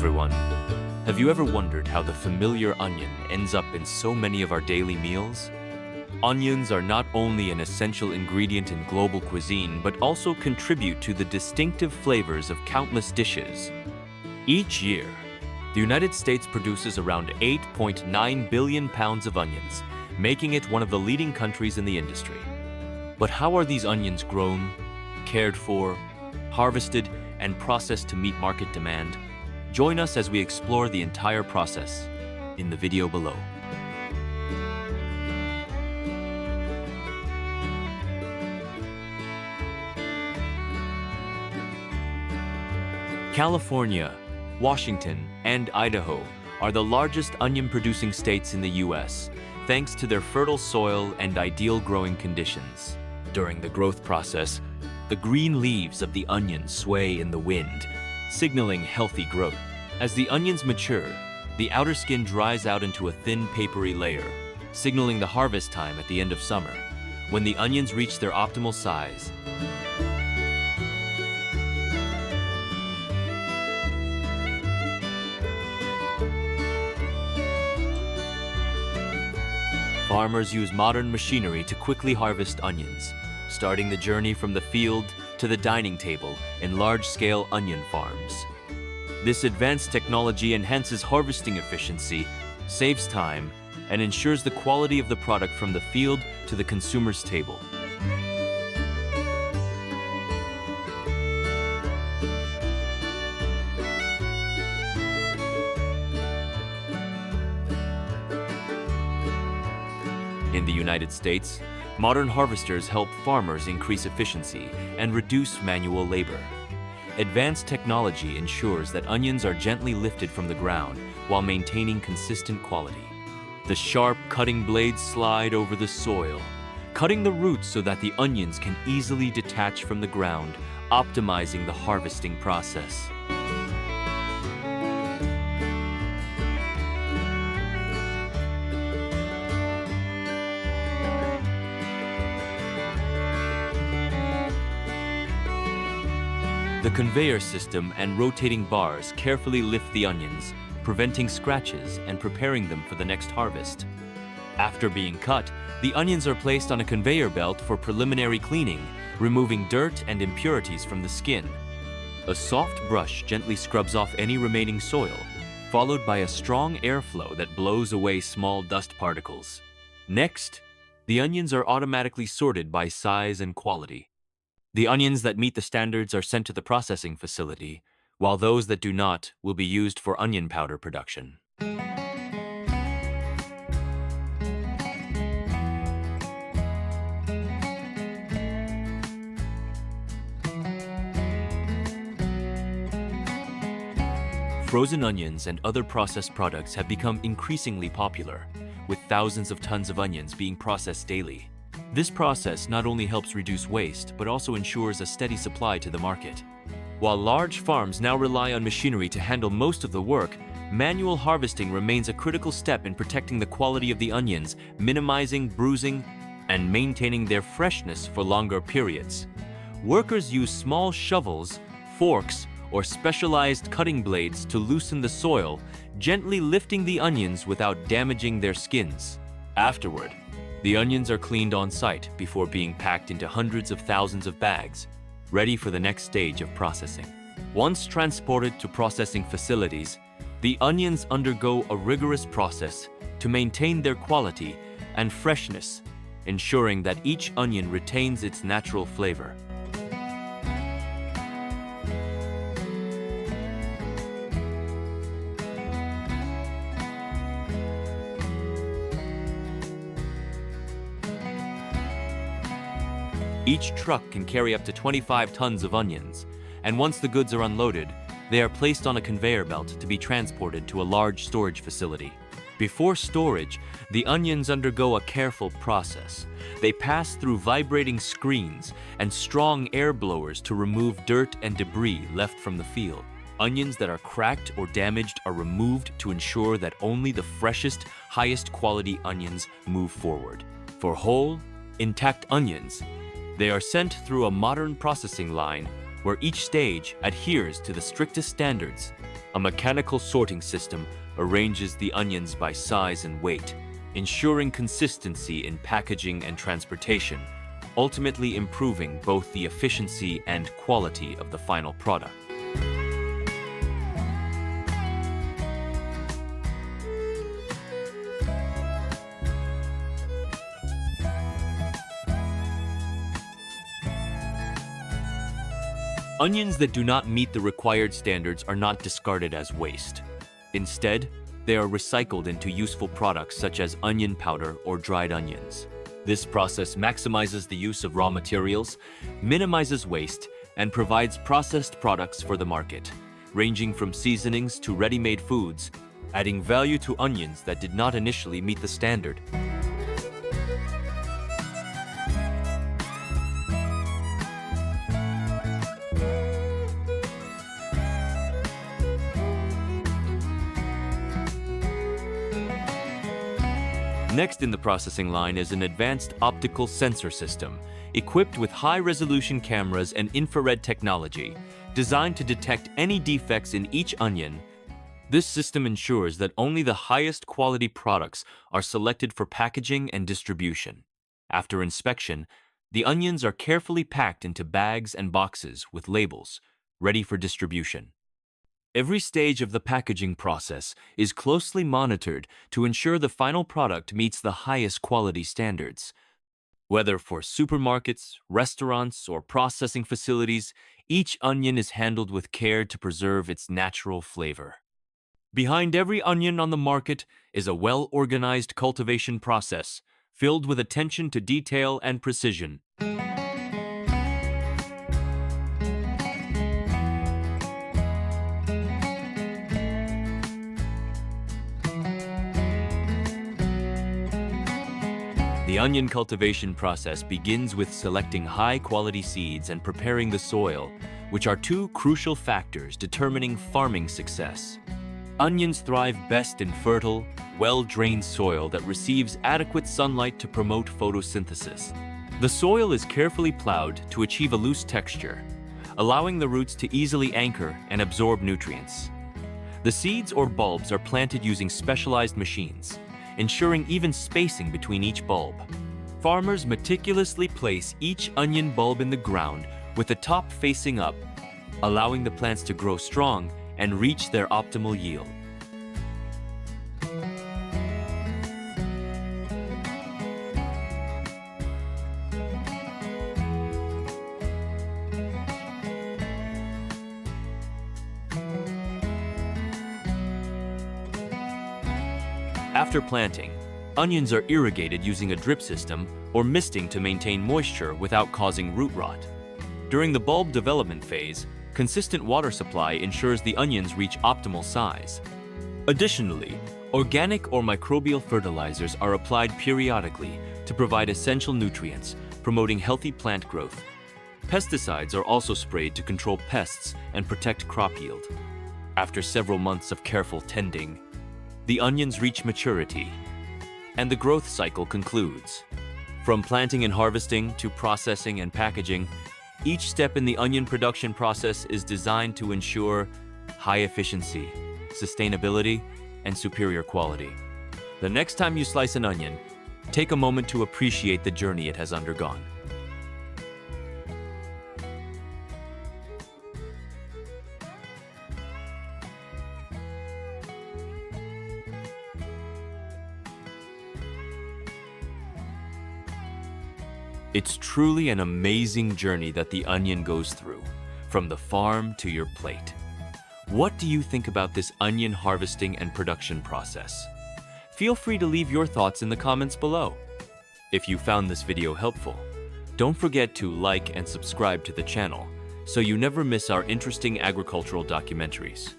everyone. Have you ever wondered how the familiar onion ends up in so many of our daily meals? Onions are not only an essential ingredient in global cuisine, but also contribute to the distinctive flavors of countless dishes. Each year, the United States produces around 8.9 billion pounds of onions, making it one of the leading countries in the industry. But how are these onions grown, cared for, harvested, and processed to meet market demand? Join us as we explore the entire process in the video below. California, Washington, and Idaho are the largest onion-producing states in the U.S., thanks to their fertile soil and ideal growing conditions. During the growth process, the green leaves of the onion sway in the wind, signaling healthy growth. As the onions mature, the outer skin dries out into a thin, papery layer, signaling the harvest time at the end of summer, when the onions reach their optimal size. Farmers use modern machinery to quickly harvest onions, starting the journey from the field to the dining table in large-scale onion farms. This advanced technology enhances harvesting efficiency, saves time, and ensures the quality of the product from the field to the consumer's table. In the United States, modern harvesters help farmers increase efficiency and reduce manual labor. Advanced technology ensures that onions are gently lifted from the ground while maintaining consistent quality. The sharp cutting blades slide over the soil, cutting the roots so that the onions can easily detach from the ground, optimizing the harvesting process. The conveyor system and rotating bars carefully lift the onions, preventing scratches and preparing them for the next harvest. After being cut, the onions are placed on a conveyor belt for preliminary cleaning, removing dirt and impurities from the skin. A soft brush gently scrubs off any remaining soil, followed by a strong airflow that blows away small dust particles. Next, the onions are automatically sorted by size and quality. The onions that meet the standards are sent to the processing facility, while those that do not will be used for onion powder production. Frozen onions and other processed products have become increasingly popular, with thousands of tons of onions being processed daily. This process not only helps reduce waste, but also ensures a steady supply to the market. While large farms now rely on machinery to handle most of the work, manual harvesting remains a critical step in protecting the quality of the onions, minimizing bruising, and maintaining their freshness for longer periods. Workers use small shovels, forks, or specialized cutting blades to loosen the soil, gently lifting the onions without damaging their skins. Afterward, the onions are cleaned on site before being packed into hundreds of thousands of bags, ready for the next stage of processing. Once transported to processing facilities, the onions undergo a rigorous process to maintain their quality and freshness, ensuring that each onion retains its natural flavor. Each truck can carry up to 25 tons of onions, and once the goods are unloaded, they are placed on a conveyor belt to be transported to a large storage facility. Before storage, the onions undergo a careful process. They pass through vibrating screens and strong air blowers to remove dirt and debris left from the field. Onions that are cracked or damaged are removed to ensure that only the freshest, highest quality onions move forward. For whole, intact onions, they are sent through a modern processing line where each stage adheres to the strictest standards. A mechanical sorting system arranges the onions by size and weight, ensuring consistency in packaging and transportation, ultimately improving both the efficiency and quality of the final product. Onions that do not meet the required standards are not discarded as waste. Instead, they are recycled into useful products such as onion powder or dried onions. This process maximizes the use of raw materials, minimizes waste, and provides processed products for the market, ranging from seasonings to ready-made foods, adding value to onions that did not initially meet the standard. Next in the processing line is an advanced optical sensor system, equipped with high-resolution cameras and infrared technology, designed to detect any defects in each onion. This system ensures that only the highest quality products are selected for packaging and distribution. After inspection, the onions are carefully packed into bags and boxes with labels, ready for distribution. Every stage of the packaging process is closely monitored to ensure the final product meets the highest quality standards. Whether for supermarkets, restaurants, or processing facilities, each onion is handled with care to preserve its natural flavor. Behind every onion on the market is a well-organized cultivation process, filled with attention to detail and precision. The onion cultivation process begins with selecting high-quality seeds and preparing the soil, which are two crucial factors determining farming success. Onions thrive best in fertile, well-drained soil that receives adequate sunlight to promote photosynthesis. The soil is carefully plowed to achieve a loose texture, allowing the roots to easily anchor and absorb nutrients. The seeds or bulbs are planted using specialized machines, ensuring even spacing between each bulb. Farmers meticulously place each onion bulb in the ground with the top facing up, allowing the plants to grow strong and reach their optimal yield. After planting, onions are irrigated using a drip system or misting to maintain moisture without causing root rot. During the bulb development phase, consistent water supply ensures the onions reach optimal size. Additionally, organic or microbial fertilizers are applied periodically to provide essential nutrients, promoting healthy plant growth. Pesticides are also sprayed to control pests and protect crop yield. After several months of careful tending, the onions reach maturity, and the growth cycle concludes. From planting and harvesting to processing and packaging, each step in the onion production process is designed to ensure high efficiency, sustainability, and superior quality. The next time you slice an onion, take a moment to appreciate the journey it has undergone. It's truly an amazing journey that the onion goes through, from the farm to your plate. What do you think about this onion harvesting and production process? Feel free to leave your thoughts in the comments below. If you found this video helpful, don't forget to like and subscribe to the channel so you never miss our interesting agricultural documentaries.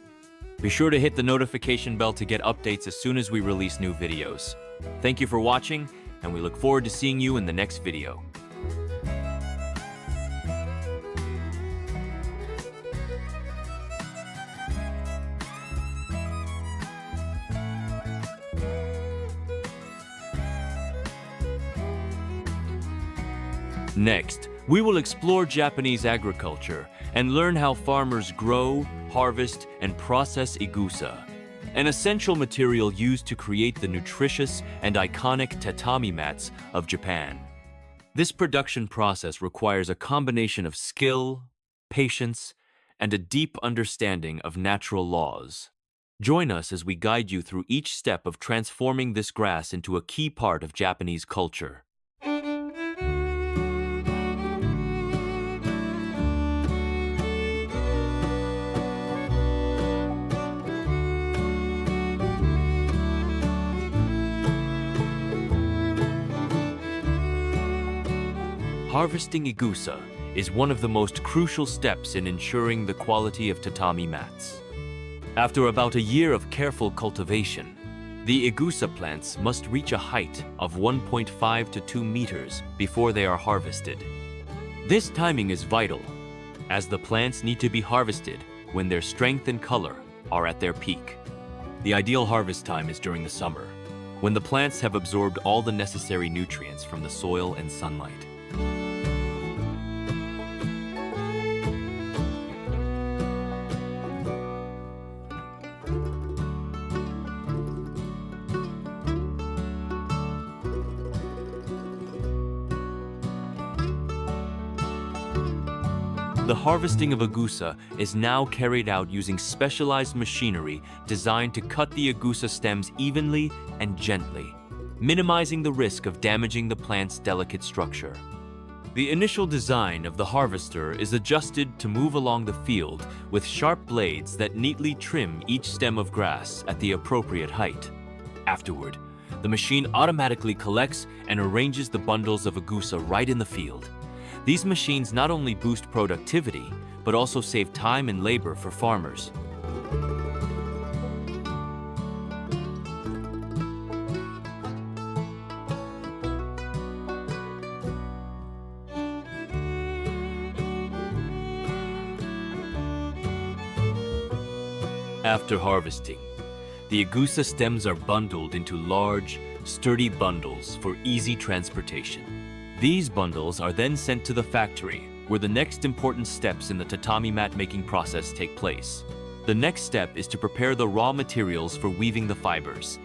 Be sure to hit the notification bell to get updates as soon as we release new videos. Thank you for watching, and we look forward to seeing you in the next video. Next, we will explore Japanese agriculture and learn how farmers grow, harvest, and process igusa, an essential material used to create the nutritious and iconic tatami mats of Japan. This production process requires a combination of skill, patience, and a deep understanding of natural laws. Join us as we guide you through each step of transforming this grass into a key part of Japanese culture. Harvesting igusa is one of the most crucial steps in ensuring the quality of tatami mats. After about a year of careful cultivation, the igusa plants must reach a height of 1.5 to 2 meters before they are harvested. This timing is vital, as the plants need to be harvested when their strength and color are at their peak. The ideal harvest time is during the summer, when the plants have absorbed all the necessary nutrients from the soil and sunlight. The harvesting of igusa is now carried out using specialized machinery designed to cut the igusa stems evenly and gently, minimizing the risk of damaging the plant's delicate structure. The initial design of the harvester is adjusted to move along the field with sharp blades that neatly trim each stem of grass at the appropriate height. Afterward, the machine automatically collects and arranges the bundles of igusa right in the field. These machines not only boost productivity, but also save time and labor for farmers. After harvesting, the igusa stems are bundled into large, sturdy bundles for easy transportation. These bundles are then sent to the factory, where the next important steps in the tatami mat making process take place. The next step is to prepare the raw materials for weaving the fibers.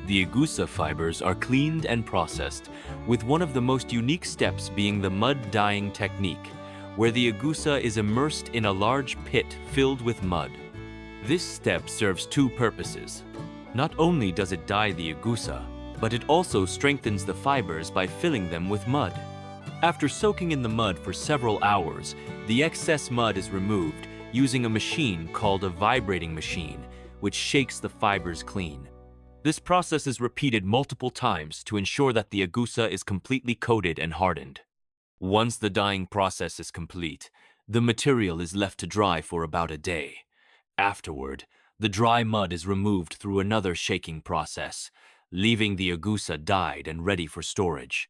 The igusa fibers are cleaned and processed, with one of the most unique steps being the mud dyeing technique, where the igusa is immersed in a large pit filled with mud. This step serves two purposes. Not only does it dye the igusa, but it also strengthens the fibers by filling them with mud. After soaking in the mud for several hours, the excess mud is removed using a machine called a vibrating machine, which shakes the fibers clean. This process is repeated multiple times to ensure that the igusa is completely coated and hardened. Once the dyeing process is complete, the material is left to dry for about a day. Afterward, the dry mud is removed through another shaking process, leaving the igusa dyed and ready for storage.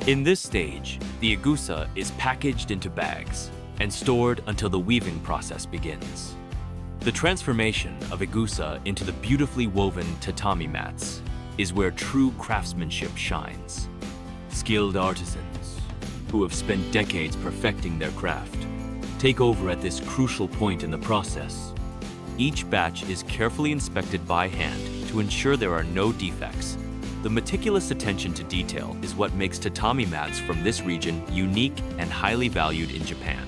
In this stage, the igusa is packaged into bags and stored until the weaving process begins. The transformation of igusa into the beautifully woven tatami mats is where true craftsmanship shines. Skilled artisans, who have spent decades perfecting their craft, take over at this crucial point in the process. Each batch is carefully inspected by hand to ensure there are no defects. The meticulous attention to detail is what makes tatami mats from this region unique and highly valued in Japan.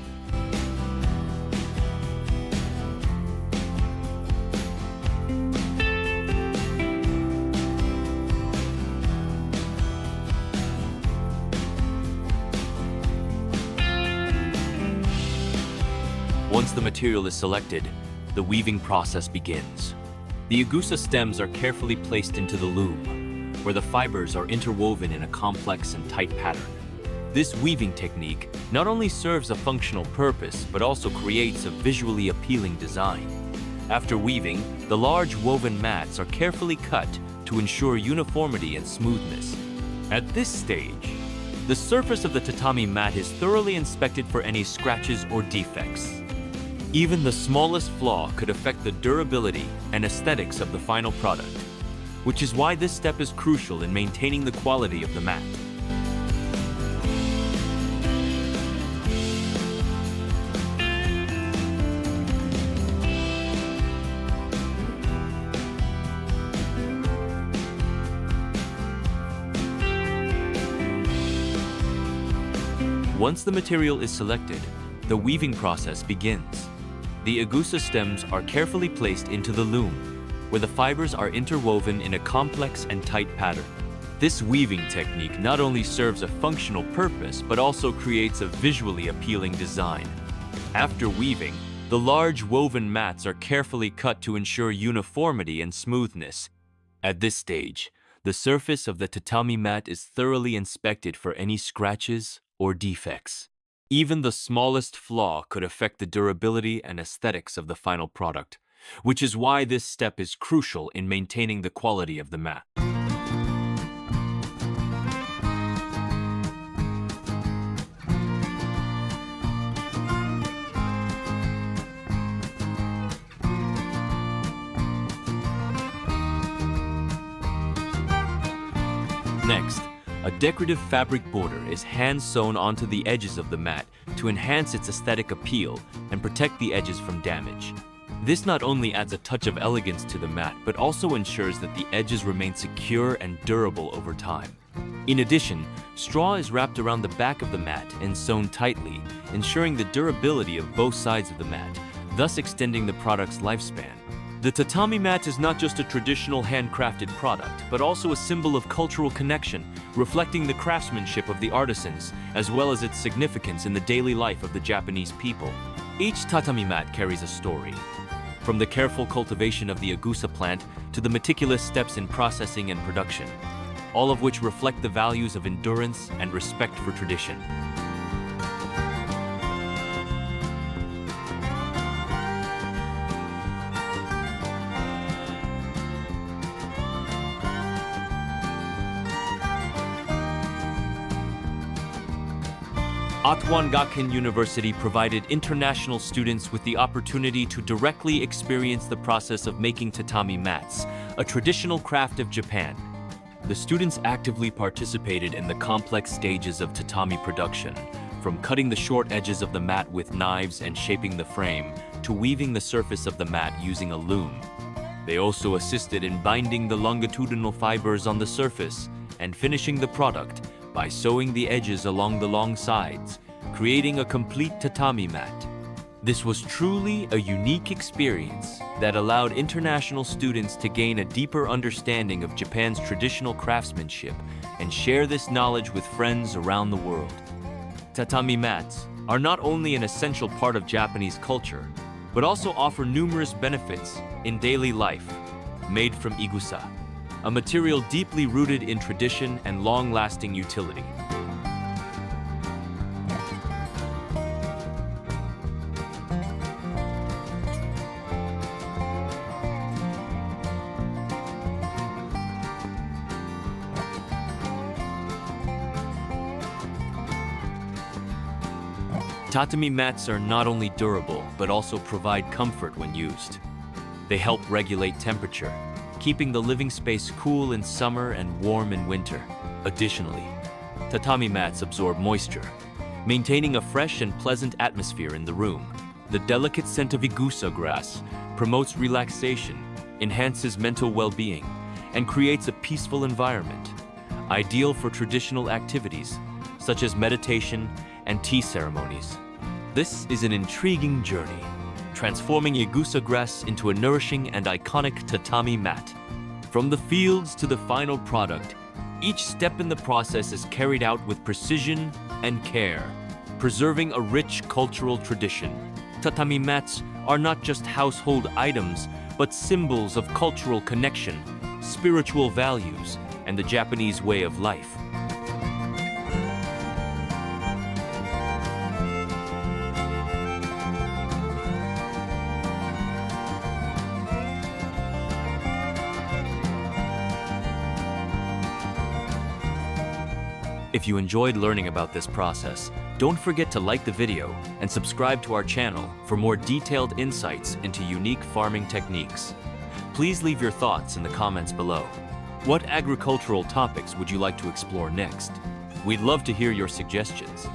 Once the material is selected, the weaving process begins. The igusa stems are carefully placed into the loom, where the fibers are interwoven in a complex and tight pattern. This weaving technique not only serves a functional purpose, but also creates a visually appealing design. After weaving, the large woven mats are carefully cut to ensure uniformity and smoothness. At this stage, the surface of the tatami mat is thoroughly inspected for any scratches or defects. Even the smallest flaw could affect the durability and aesthetics of the final product, which is why this step is crucial in maintaining the quality of the mat. Once the material is selected, the weaving process begins. The Igusa stems are carefully placed into the loom, where the fibers are interwoven in a complex and tight pattern. This weaving technique not only serves a functional purpose, but also creates a visually appealing design. After weaving, the large woven mats are carefully cut to ensure uniformity and smoothness. At this stage, the surface of the tatami mat is thoroughly inspected for any scratches or defects. Even the smallest flaw could affect the durability and aesthetics of the final product, which is why this step is crucial in maintaining the quality of the mat. Next, a decorative fabric border is hand-sewn onto the edges of the mat to enhance its aesthetic appeal and protect the edges from damage. This not only adds a touch of elegance to the mat, but also ensures that the edges remain secure and durable over time. In addition, straw is wrapped around the back of the mat and sewn tightly, ensuring the durability of both sides of the mat, thus extending the product's lifespan. The tatami mat is not just a traditional handcrafted product, but also a symbol of cultural connection, reflecting the craftsmanship of the artisans, as well as its significance in the daily life of the Japanese people. Each tatami mat carries a story, from the careful cultivation of the Igusa plant to the meticulous steps in processing and production, all of which reflect the values of endurance and respect for tradition. Atowan Gakken University provided international students with the opportunity to directly experience the process of making tatami mats, a traditional craft of Japan. The students actively participated in the complex stages of tatami production, from cutting the short edges of the mat with knives and shaping the frame, to weaving the surface of the mat using a loom. They also assisted in binding the longitudinal fibers on the surface and finishing the product by sewing the edges along the long sides, creating a complete tatami mat. This was truly a unique experience that allowed international students to gain a deeper understanding of Japan's traditional craftsmanship and share this knowledge with friends around the world. Tatami mats are not only an essential part of Japanese culture, but also offer numerous benefits in daily life, made from igusa, a material deeply rooted in tradition and long-lasting utility. Tatami mats are not only durable, but also provide comfort when used. They help regulate temperature, keeping the living space cool in summer and warm in winter. Additionally, tatami mats absorb moisture, maintaining a fresh and pleasant atmosphere in the room. The delicate scent of igusa grass promotes relaxation, enhances mental well-being, and creates a peaceful environment, ideal for traditional activities such as meditation and tea ceremonies. This is an intriguing journey, transforming igusa grass into a nourishing and iconic tatami mat. From the fields to the final product, each step in the process is carried out with precision and care, preserving a rich cultural tradition. Tatami mats are not just household items, but symbols of cultural connection, spiritual values, and the Japanese way of life. If you enjoyed learning about this process, Don't forget to like the video and subscribe to our channel for more detailed insights into unique farming techniques. Please leave your thoughts in the comments below. What agricultural topics would you like to explore next? We'd love to hear your suggestions.